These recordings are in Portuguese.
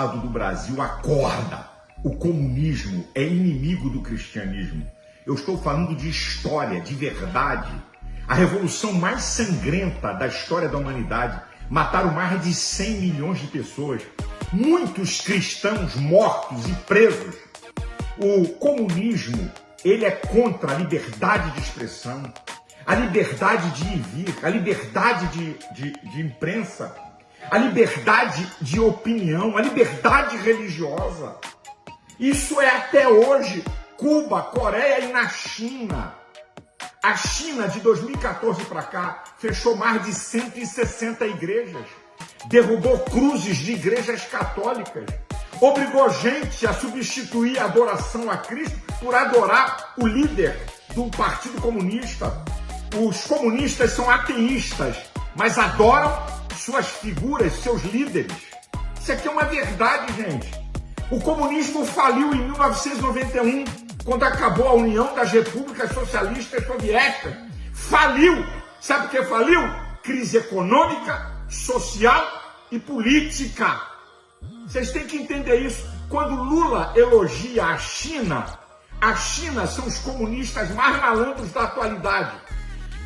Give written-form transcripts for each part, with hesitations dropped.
Estado do Brasil acorda. O comunismo é inimigo do cristianismo. Eu estou falando de história, de verdade. A revolução mais sangrenta da história da humanidade. Mataram mais de 100 milhões de pessoas. Muitos cristãos mortos e presos. O comunismo, ele é contra a liberdade de expressão, a liberdade de ir e vir, a liberdade de imprensa, a liberdade de opinião, a liberdade religiosa. Isso é até hoje Cuba, Coreia e na China. A China, de 2014 para cá, fechou mais de 160 igrejas, derrubou cruzes de igrejas católicas, obrigou gente a substituir a adoração a Cristo por adorar o líder do Partido Comunista. Os comunistas são ateístas, mas adoram suas figuras, seus líderes. Isso aqui é uma verdade, gente. O comunismo faliu em 1991, quando acabou a União das Repúblicas Socialistas Soviéticas. Faliu! Sabe por que faliu? Crise econômica, social e política. Vocês têm que entender isso. Quando Lula elogia a China são os comunistas mais malandros da atualidade.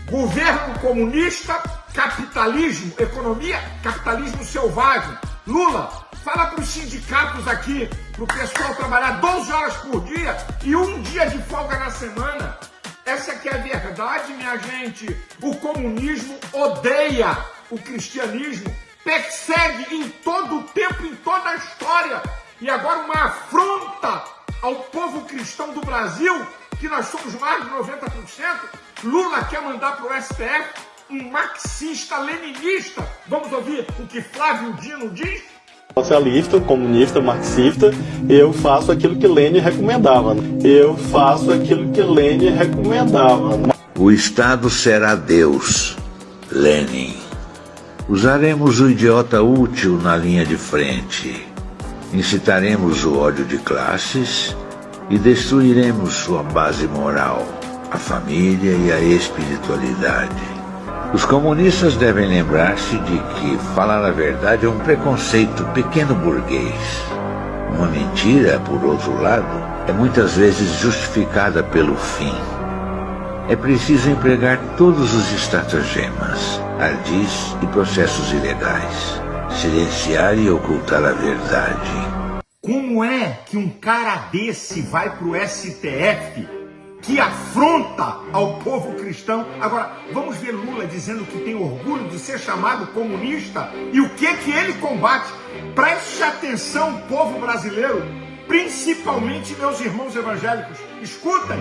Governo comunista, capitalismo, economia, capitalismo selvagem. Lula, fala para os sindicatos aqui, para o pessoal trabalhar 12 horas por dia e um dia de folga na semana. Essa aqui é a verdade, minha gente. O comunismo odeia o cristianismo, persegue em todo o tempo, em toda a história. E agora uma afronta ao povo cristão do Brasil, que nós somos mais de 90%. Lula quer mandar para o STF um marxista-leninista. Vamos ouvir o que Flávio Dino diz? Socialista, comunista, marxista, eu faço aquilo que Lênin recomendava. Eu faço aquilo que Lênin recomendava. O Estado será Deus, Lênin. Usaremos o idiota útil na linha de frente. Incitaremos o ódio de classes e destruiremos sua base moral, a família e a espiritualidade. Os comunistas devem lembrar-se de que falar a verdade é um preconceito pequeno burguês. Uma mentira, por outro lado, é muitas vezes justificada pelo fim. É preciso empregar todos os estratagemas, ardis e processos ilegais. Silenciar e ocultar a verdade. Como é que um cara desse vai pro STF, que afronta ao povo cristão? Agora, vamos ver Lula dizendo que tem orgulho de ser chamado comunista e o que ele combate. Preste atenção, povo brasileiro, principalmente meus irmãos evangélicos. Escutem.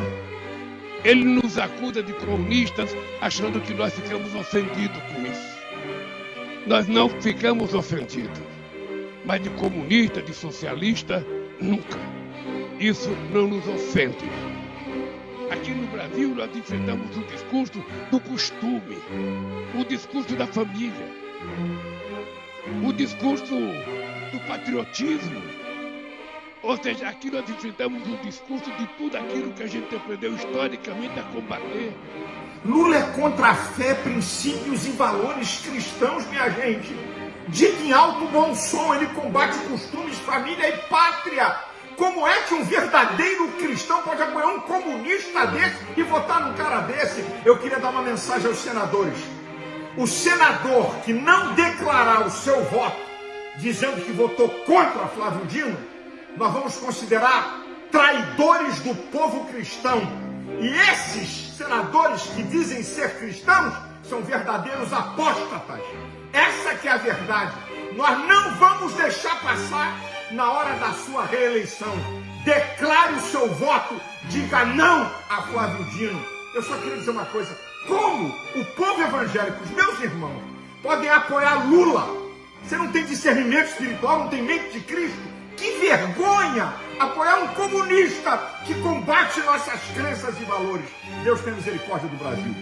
Ele nos acusa de comunistas, achando que nós ficamos ofendidos com isso. Nós não ficamos ofendidos, mas de comunista, de socialista, nunca. Isso não nos ofende. Aqui no Brasil nós enfrentamos o discurso do costume, o discurso da família, o discurso do patriotismo. Ou seja, aqui nós enfrentamos o discurso de tudo aquilo que a gente aprendeu historicamente a combater. Lula é contra a fé, princípios e valores cristãos, minha gente. Dito em alto bom som, ele combate costumes, família e pátria. Como é que um verdadeiro cristão pode apoiar um comunista desse e votar num cara desse? Eu queria dar uma mensagem aos senadores. O senador que não declarar o seu voto, dizendo que votou contra Flávio Dino, nós vamos considerar traidores do povo cristão. E esses senadores que dizem ser cristãos são verdadeiros apóstatas. Essa que é a verdade. Nós não vamos deixar passar na hora da sua reeleição. Declare o seu voto, diga não a Flávio Dino. Eu só queria dizer uma coisa. Como o povo evangélico, os meus irmãos, podem apoiar Lula? Você não tem discernimento espiritual, não tem mente de Cristo? Que vergonha apoiar um comunista que combate nossas crenças e valores. Deus tenha misericórdia do Brasil.